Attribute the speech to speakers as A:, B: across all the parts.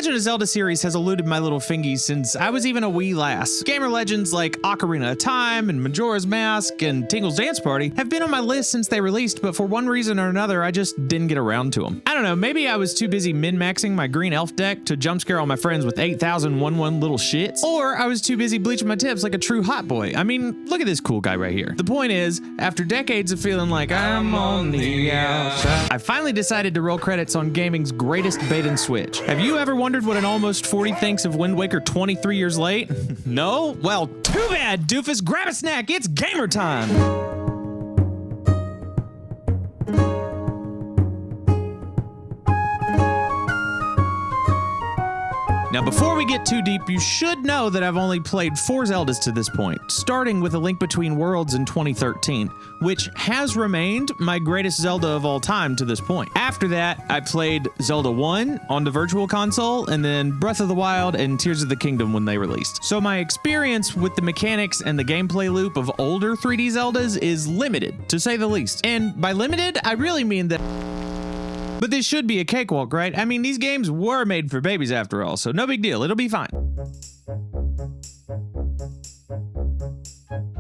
A: Legend of Zelda series has eluded my little fingies since I was even a wee lass. Gamer legends like Ocarina of Time and Majora's Mask and Tingle's Dance Party have been on my list since they released, but for one reason or another, I just didn't get around to them. I don't know, maybe I was too busy min-maxing my green elf deck to jump scare all my friends with 8,001 little shits, or I was too busy bleaching my tips like a true hot boy. I mean, look at this cool guy right here. The point is, after decades of feeling like I'm on the outside, I finally decided to roll credits on gaming's greatest bait and switch. Have you ever wondered what an almost 40 thinks of Wind Waker 23 years late? No? Well, too bad, doofus. Grab a snack, it's gamer time! Now, before we get too deep, you should know that I've only played 4 Zeldas to this point, starting with A Link Between Worlds in 2013, which has remained my greatest Zelda of all time to this point. After that, I played Zelda 1 on the Virtual Console, and then Breath of the Wild and Tears of the Kingdom when they released. So my experience with the mechanics and the gameplay loop of older 3D Zeldas is limited, to say the least. And by limited, I really mean that... But this should be a cakewalk, right? I mean, these games were made for babies after all, so no big deal, it'll be fine.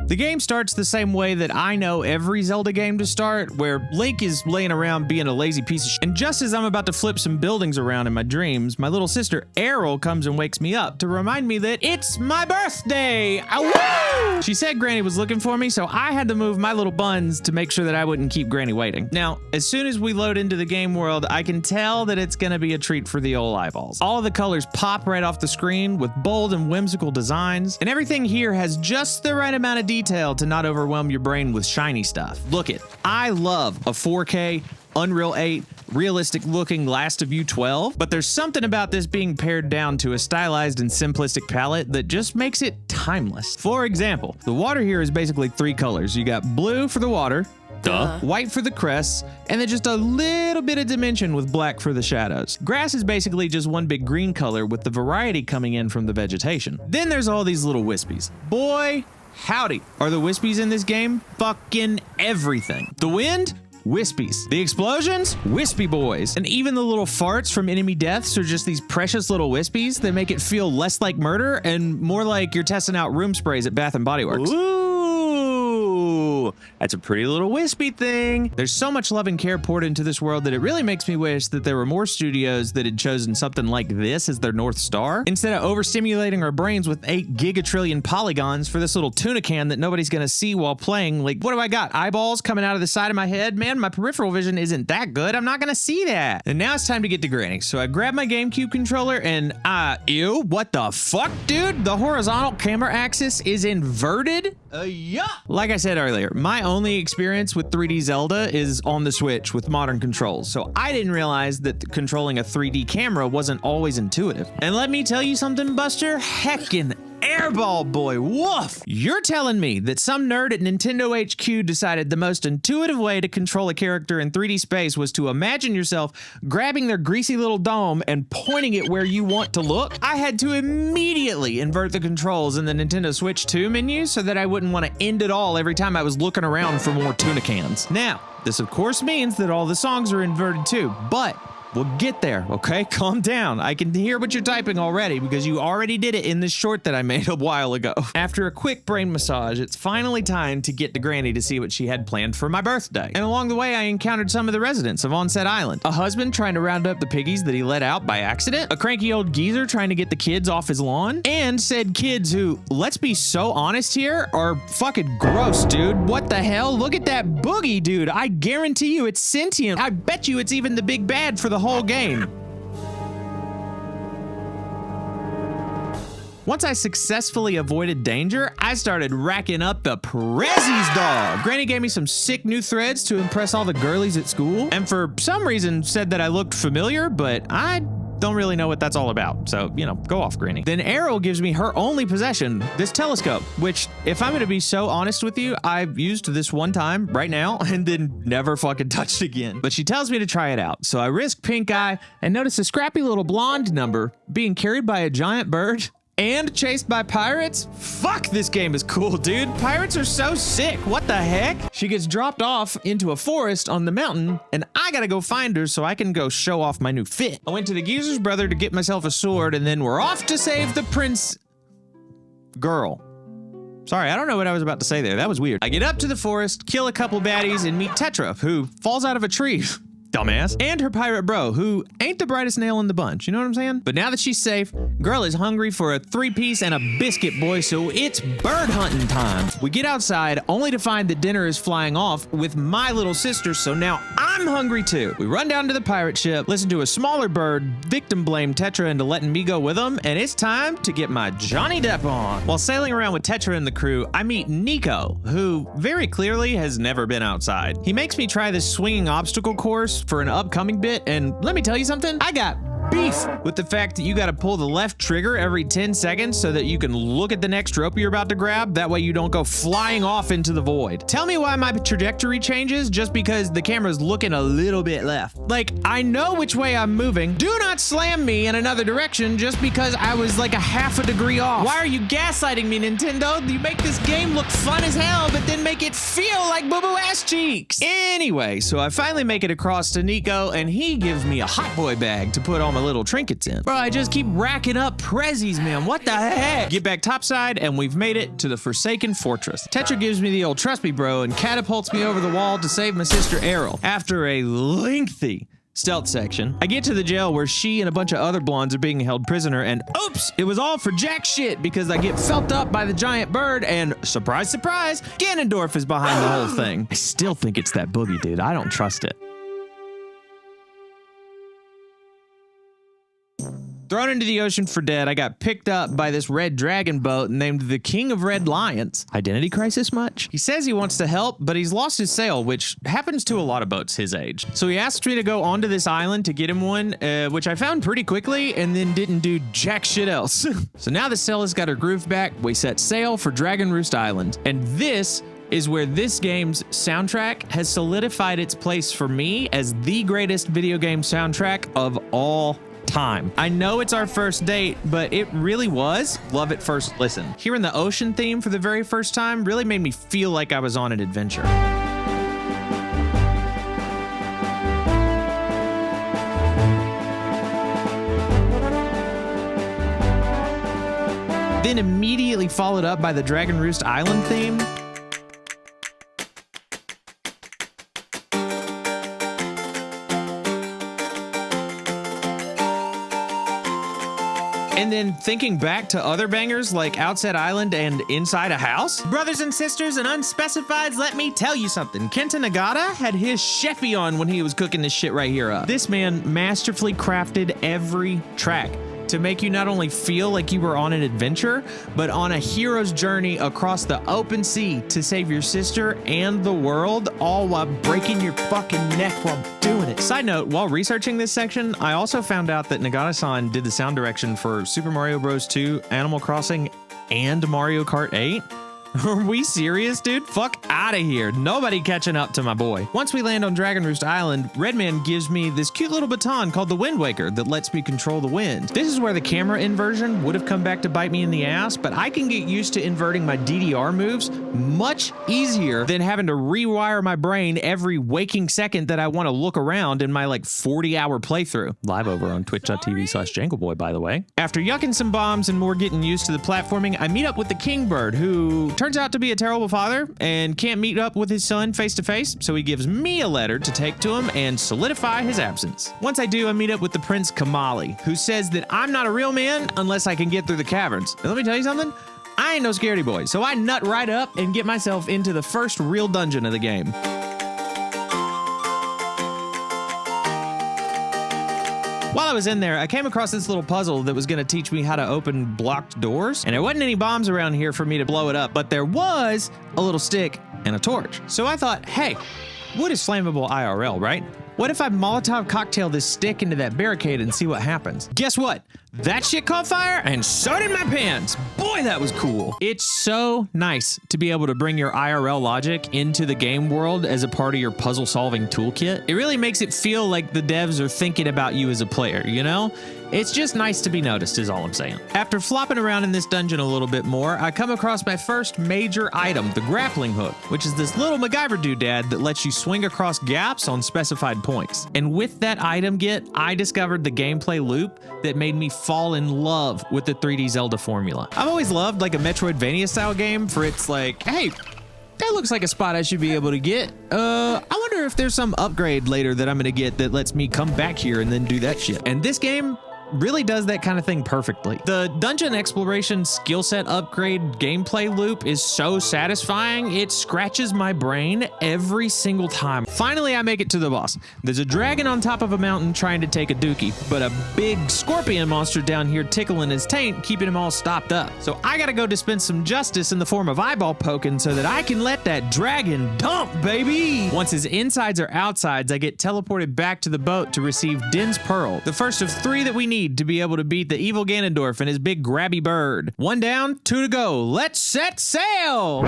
A: The game starts the same way that I know every Zelda game to start, where Link is laying around being a lazy piece of shit. And just as I'm about to flip some buildings around in my dreams, my little sister Errol comes and wakes me up to remind me that it's my birthday! Awoo! She said Granny was looking for me, so I had to move my little buns to make sure that I wouldn't keep Granny waiting. Now, as soon as we load into the game world, I can tell that it's gonna be a treat for the old eyeballs. All of the colors pop right off the screen with bold and whimsical designs, and everything here has just the right amount of detail to not overwhelm your brain with shiny stuff. Look it, I love a 4K, Unreal 8, realistic looking Last of You 12, but there's something about this being pared down to a stylized and simplistic palette that just makes it timeless. For example, the water here is basically 3 colors. You got blue for the water, white for the crests, and then just a little bit of dimension with black for the shadows. Grass is basically just one big green color with the variety coming in from the vegetation. Then there's all these little wispies. Boy, howdy, are the wispies in this game fucking everything. The wind? Wispies. The explosions? Wispy boys. And even the little farts from enemy deaths are just these precious little wispies that make it feel less like murder and more like you're testing out room sprays at Bath & Body Works. Ooh, that's a pretty little wispy thing. There's so much love and care poured into this world that it really makes me wish that there were more studios that had chosen something like this as their North Star, instead of overstimulating our brains with 8 gigatrillion polygons for this little tuna can that nobody's gonna see while playing. Like, what do I got? Eyeballs coming out of the side of my head? Man, my peripheral vision isn't that good. I'm not gonna see that. And now it's time to get to Granny. So I grab my GameCube controller and, ew, what the fuck, dude? The horizontal camera axis is inverted? Yeah. Like I said earlier, my only experience with 3D Zelda is on the Switch with modern controls, so I didn't realize that controlling a 3D camera wasn't always intuitive. And let me tell you something, Buster, heckin' Airball boy, woof! You're telling me that some nerd at Nintendo HQ decided the most intuitive way to control a character in 3D space was to imagine yourself grabbing their greasy little dome and pointing it where you want to look? I had to immediately invert the controls in the Nintendo Switch 2 menu so that I wouldn't want to end it all every time I was looking around for more tuna cans. Now, this of course means that all the songs are inverted too, but we'll get there, okay? Calm down. I can hear what you're typing already because you already did it in this short that I made a while ago. After a quick brain massage, it's finally time to get to Granny to see what she had planned for my birthday. And along the way, I encountered some of the residents of Outset Island. A husband trying to round up the piggies that he let out by accident, a cranky old geezer trying to get the kids off his lawn, and said kids who, let's be so honest here, are fucking gross, dude. What the hell? Look at that boogie, dude. I guarantee you it's sentient. I bet you it's even the big bad for the whole game. Once I successfully avoided danger, I started racking up the prezzies, dog. Granny gave me some sick new threads to impress all the girlies at school, and for some reason said that I looked familiar, but I don't really know what that's all about. So, you know, go off, Granny. Then Errol gives me her only possession, this telescope, which, if I'm gonna be so honest with you, I've used this one time right now and then never fucking touched again. But she tells me to try it out. So I risk pink eye and notice a scrappy little blonde number being carried by a giant bird and chased by pirates? Fuck, this game is cool, dude. Pirates are so sick. What the heck? She gets dropped off into a forest on the mountain, and I gotta go find her so I can go show off my new fit. I went to the geezer's brother to get myself a sword, and then we're off to save the prince... girl. Sorry, I don't know what I was about to say there. That was weird. I get up to the forest, kill a couple baddies, and meet Tetra, who falls out of a tree. Dumbass. And her pirate bro, who ain't the brightest nail in the bunch, you know what I'm saying? But now that she's safe, girl is hungry for a 3-piece and a biscuit, boy, so it's bird hunting time. We get outside, only to find that dinner is flying off with my little sister, so now I'm hungry too. We run down to the pirate ship, listen to a smaller bird victim blame Tetra into letting me go with him, and it's time to get my Johnny Depp on. While sailing around with Tetra and the crew, I meet Nico, who very clearly has never been outside. He makes me try this swinging obstacle course for an upcoming bit, and let me tell you something, I got beef with the fact that you gotta pull the left trigger every 10 seconds so that you can look at the next rope you're about to grab. That way you don't go flying off into the void. Tell me why my trajectory changes just because the camera's looking a little bit left. Like, I know which way I'm moving. Do not slam me in another direction just because I was like a half a degree off. Why are you gaslighting me, Nintendo? You make this game look fun as hell, but then make it feel like boo-boo ass cheeks. Anyway, so I finally make it across to Nico, and he gives me a hot boy bag to put all my little trinkets in. Bro, I just keep racking up prezzies, man. What the heck? Get back topside, and we've made it to the Forsaken Fortress. Tetra gives me the old trust me, bro, and catapults me over the wall to save my sister Errol. After a lengthy stealth section, I get to the jail where she and a bunch of other blondes are being held prisoner, and oops, it was all for jack shit because I get felt up by the giant bird, and surprise, surprise, Ganondorf is behind the whole thing. I still think it's that boogie, dude. I don't trust it. Thrown into the ocean for dead, I got picked up by this red dragon boat named the King of Red Lions. Identity crisis much? He says he wants to help, but he's lost his sail, which happens to a lot of boats his age. So he asks me to go onto this island to get him one, which I found pretty quickly and then didn't do jack shit else. So now the sail has got her groove back, we set sail for Dragon Roost Island. And this is where this game's soundtrack has solidified its place for me as the greatest video game soundtrack of all time. I know it's our first date, but it really was love at first listen. Hearing the ocean theme for the very first time really made me feel like I was on an adventure. Then immediately followed up by the Dragon Roost Island theme. And then thinking back to other bangers like Outset Island and Inside a House. Brothers and sisters and unspecifieds, let me tell you something. Kenta Nagata had his chefy on when he was cooking this shit right here up. This man masterfully crafted every track to make you not only feel like you were on an adventure, but on a hero's journey across the open sea to save your sister and the world, all while breaking your fucking neck while doing it. Side note, while researching this section, I also found out that Nagata-san did the sound direction for Super Mario Bros. 2, Animal Crossing, and Mario Kart 8. Are we serious, dude? Fuck out of here. Nobody catching up to my boy. Once we land on Dragon Roost Island, Redman gives me this cute little baton called the Wind Waker that lets me control the wind. This is where the camera inversion would have come back to bite me in the ass, but I can get used to inverting my DDR moves much easier than having to rewire my brain every waking second that I want to look around in my like 40-hour playthrough. Live over on twitch.tv/JangleBoy, by the way. After yucking some bombs and more getting used to the platforming, I meet up with the Kingbird, who turns out to be a terrible father and can't meet up with his son face to face, so he gives me a letter to take to him and solidify his absence. Once I do, I meet up with the Prince Kamali, who says that I'm not a real man unless I can get through the caverns. And let me tell you something, I ain't no scaredy boy, so I nut right up and get myself into the first real dungeon of the game. While I was in there, I came across this little puzzle that was going to teach me how to open blocked doors, and there wasn't any bombs around here for me to blow it up, but there was a little stick and a torch. So I thought, hey, wood is flammable IRL, right? What if I Molotov cocktail this stick into that barricade and see what happens? Guess what? That shit caught fire, and so did my pants. Boy, that was cool. It's so nice to be able to bring your IRL logic into the game world as a part of your puzzle-solving toolkit. It really makes it feel like the devs are thinking about you as a player, you know? It's just nice to be noticed is all I'm saying. After flopping around in this dungeon a little bit more, I come across my first major item, the grappling hook, which is this little MacGyver doodad that lets you swing across gaps on specified points. And with that item get, I discovered the gameplay loop that made me fall in love with the 3D Zelda formula. I've always loved like a Metroidvania style game for its like, hey, that looks like a spot I should be able to get. I wonder if there's some upgrade later that I'm gonna get that lets me come back here and then do that shit. And this game really does that kind of thing perfectly. The dungeon exploration skill set upgrade gameplay loop is so satisfying, it scratches my brain every single time. Finally, I make it to the boss. There's a dragon on top of a mountain trying to take a dookie, but a big scorpion monster down here tickling his taint, keeping him all stopped up. So I gotta go dispense some justice in the form of eyeball poking so that I can let that dragon dump, baby! Once his insides are outsides, I get teleported back to the boat to receive Din's Pearl, the first of 3 that we need to be able to beat the evil Ganondorf and his big grabby bird. 1 down, 2 to go. Let's set sail!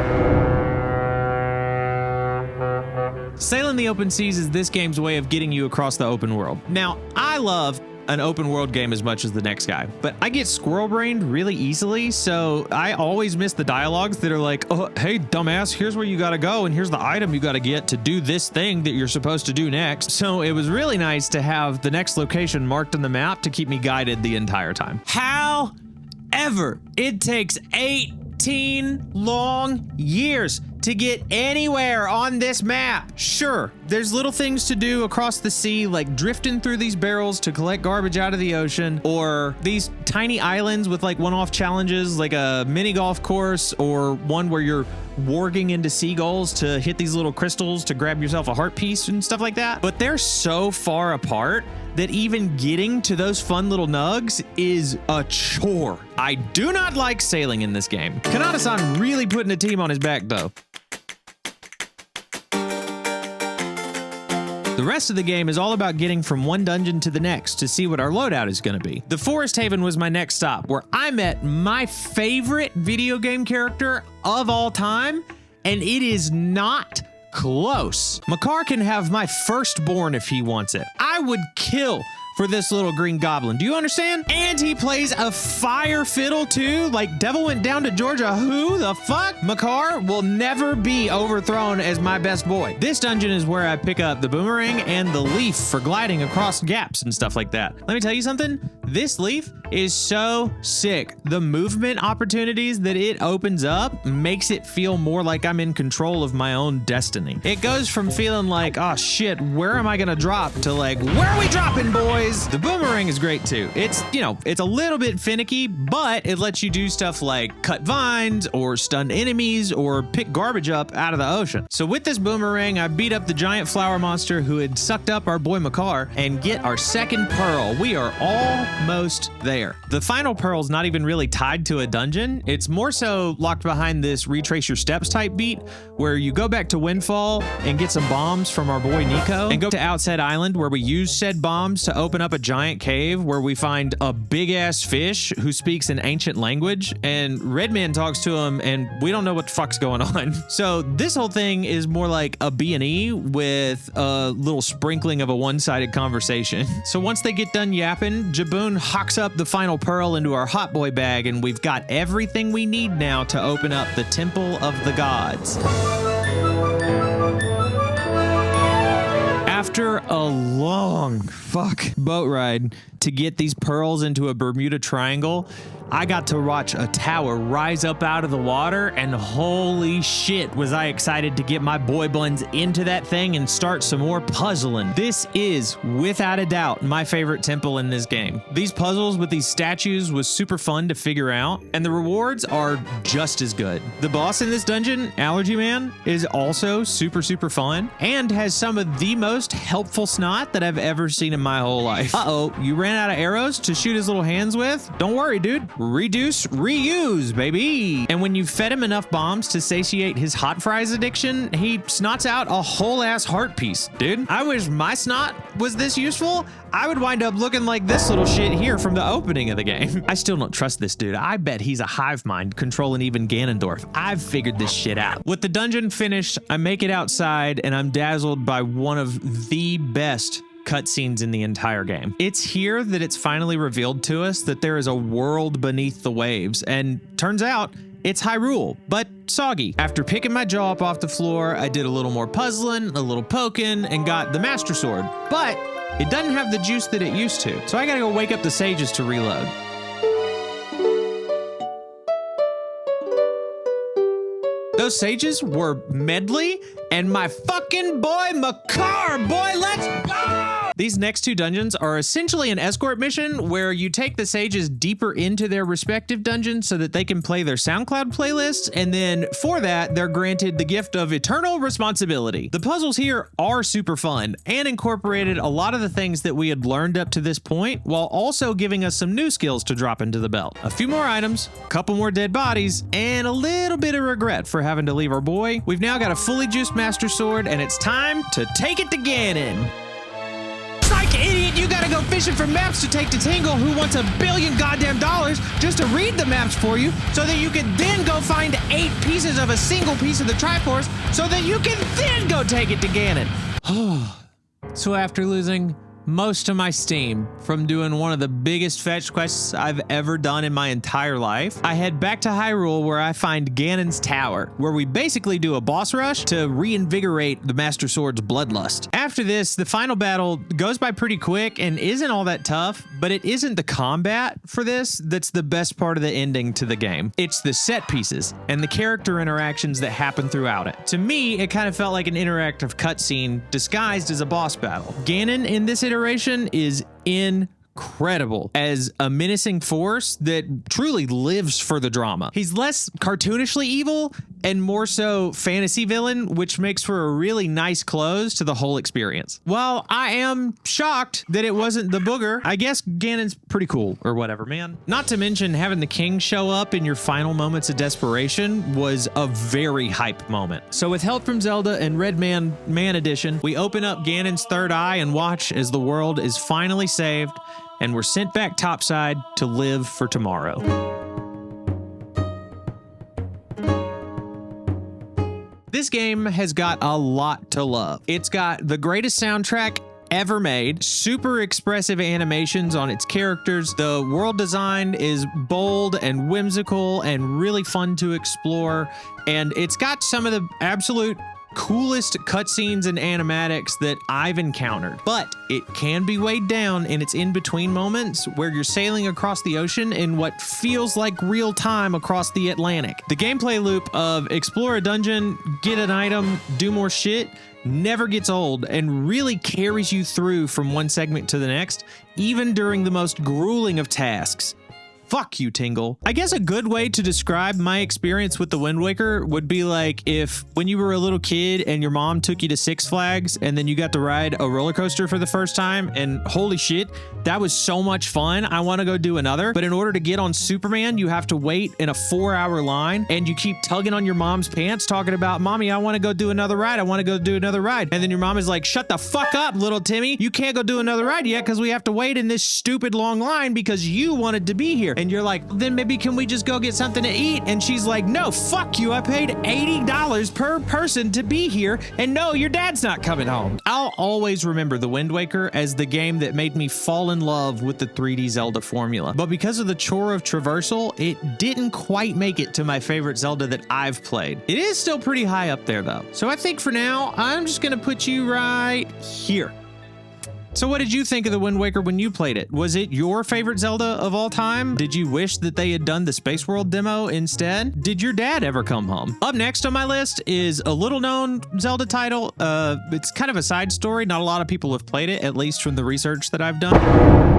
A: Sailing the open seas is this game's way of getting you across the open world. Now, I love an open world game as much as the next guy, but I get squirrel brained really easily, so I always miss the dialogues that are like, oh, hey dumbass, here's where you gotta go and here's the item you gotta get to do this thing that you're supposed to do next. So it was really nice to have the next location marked on the map to keep me guided the entire time. However, it takes 18 long years to get anywhere on this map. Sure, there's little things to do across the sea, like drifting through these barrels to collect garbage out of the ocean, or these tiny islands with like one-off challenges, like a mini golf course, or one where you're warging into seagulls to hit these little crystals to grab yourself a heart piece and stuff like that. But they're so far apart that even getting to those fun little nugs is a chore. I do not like sailing in this game. Kanata-san really putting a team on his back though. The rest of the game is all about getting from one dungeon to the next to see what our loadout is going to be. The Forest Haven was my next stop, where I met my favorite video game character of all time, and it is not close. Makar can have my firstborn if he wants it. I would kill for this little green goblin. Do you understand? And he plays a fire fiddle too. Like Devil Went Down to Georgia. Who the fuck? Makar will never be overthrown as my best boy. This dungeon is where I pick up the boomerang and the leaf for gliding across gaps and stuff like that. Let me tell you something. This leaf is so sick. The movement opportunities that it opens up makes it feel more like I'm in control of my own destiny. It goes from feeling like, oh shit, where am I gonna drop, to like, where are we dropping, boys? The boomerang is great too. It's, you know, it's a little bit finicky, but it lets you do stuff like cut vines or stun enemies or pick garbage up out of the ocean. So with this boomerang, I beat up the giant flower monster who had sucked up our boy Makar and get our second pearl. We are almost there. The final pearl's not even really tied to a dungeon. It's more so locked behind this retrace your steps type beat where you go back to Windfall and get some bombs from our boy Nico and go to Outset Island where we use said bombs to open up a giant cave where we find a big ass fish who speaks an ancient language, and Redman talks to him and we don't know what the fuck's going on. So this whole thing is more like a B&E with a little sprinkling of a one-sided conversation. So once they get done yapping, Jaboon hawks up the final pearl into our hot boy bag and we've got everything we need now to open up the Temple of the Gods. After a long boat ride to get these pearls into a Bermuda Triangle, I got to watch a tower rise up out of the water, and holy shit was I excited to get my boy buns into that thing and start some more puzzling. This is, without a doubt, my favorite temple in this game. These puzzles with these statues was super fun to figure out, and the rewards are just as good. The boss in this dungeon, Allergy Man, is also super fun and has some of the most helpful snot that I've ever seen in my whole life. Uh-oh, you ran out of arrows to shoot his little hands with? Don't worry, dude. Reduce, reuse, baby. And when you fed him enough bombs to satiate his hot fries addiction, he snots out a whole ass heart piece, dude. I wish my snot was this useful. I would wind up looking like this little shit here from the opening of the game. I still don't trust this dude. I bet he's a hive mind controlling even Ganondorf. I've figured this shit out. With the dungeon finished, I make it outside and I'm dazzled by one of the best cutscenes in the entire game. It's here that it's finally revealed to us that there is a world beneath the waves, and turns out it's Hyrule, but soggy. After picking my jaw up off the floor, I did a little more puzzling, a little poking, and got the Master Sword. But it doesn't have the juice that it used to, so I gotta go wake up the sages to reload. Those sages were Medley and my fucking boy Makar. Boy, let's go! These next two dungeons are essentially an escort mission where you take the sages deeper into their respective dungeons so that they can play their SoundCloud playlists, and then for that, they're granted the gift of eternal responsibility. The puzzles here are super fun and incorporated a lot of the things that we had learned up to this point, while also giving us some new skills to drop into the belt. A few more items, a couple more dead bodies, and a little bit of regret for having to leave our boy. We've now got a fully juiced Master Sword, and it's time to take it to Ganon. Idiot, you gotta go fishing for maps to take to Tingle, who wants $1 billion goddamn dollars just to read the maps for you, so that you can then go find 8 pieces of a single piece of the Triforce, so that you can then go take it to Ganon. So after losing most of my steam from doing one of the biggest fetch quests I've ever done in my entire life, I head back to Hyrule, where I find Ganon's Tower, where we basically do a boss rush to reinvigorate the Master Sword's bloodlust. After this, the final battle goes by pretty quick and isn't all that tough, but it isn't the combat for this that's the best part of the ending to the game. It's the set pieces and the character interactions that happen throughout it. To me, it kind of felt like an interactive cutscene disguised as a boss battle. Ganon in this iteration is incredible as a menacing force that truly lives for the drama. He's less cartoonishly evil and more so fantasy villain, which makes for a really nice close to the whole experience. While I am shocked that it wasn't the booger, I guess Ganon's pretty cool or whatever, man. Not to mention having the king show up in your final moments of desperation was a very hype moment. So with help from Zelda and Red Man Edition, we open up Ganon's third eye and watch as the world is finally saved and we're sent back topside to live for tomorrow. This game has got a lot to love. It's got the greatest soundtrack ever made, super expressive animations on its characters. The world design is bold and whimsical and really fun to explore. And it's got some of the absolute coolest cutscenes and animatics that I've encountered, but it can be weighed down in its in-between moments where you're sailing across the ocean in what feels like real time across the Atlantic. The gameplay loop of explore a dungeon, get an item, do more shit never gets old and really carries you through from one segment to the next, even during the most grueling of tasks. Fuck you, Tingle. I guess a good way to describe my experience with the Wind Waker would be like if when you were a little kid and your mom took you to Six Flags and then you got to ride a roller coaster for the first time and holy shit, that was so much fun. I want to go do another. But in order to get on Superman, you have to wait in a 4-hour line and you keep tugging on your mom's pants talking about, Mommy, I want to go do another ride. I want to go do another ride. And then your mom is like, shut the fuck up, little Timmy. You can't go do another ride yet because we have to wait in this stupid long line because you wanted to be here. And you're like, then maybe can we just go get something to eat? And she's like, no, fuck you. I paid $80 per person to be here. And no, your dad's not coming home. I'll always remember the Wind Waker as the game that made me fall in love with the 3D Zelda formula. But because of the chore of traversal, it didn't quite make it to my favorite Zelda that I've played. It is still pretty high up there though. So I think for now, I'm just gonna put you right here. So what did you think of the Wind Waker when you played it? Was it your favorite Zelda of all time? Did you wish that they had done the Space World demo instead? Did your dad ever come home? Up next on my list is a little known Zelda title. It's kind of a side story. Not a lot of people have played it, at least from the research that I've done.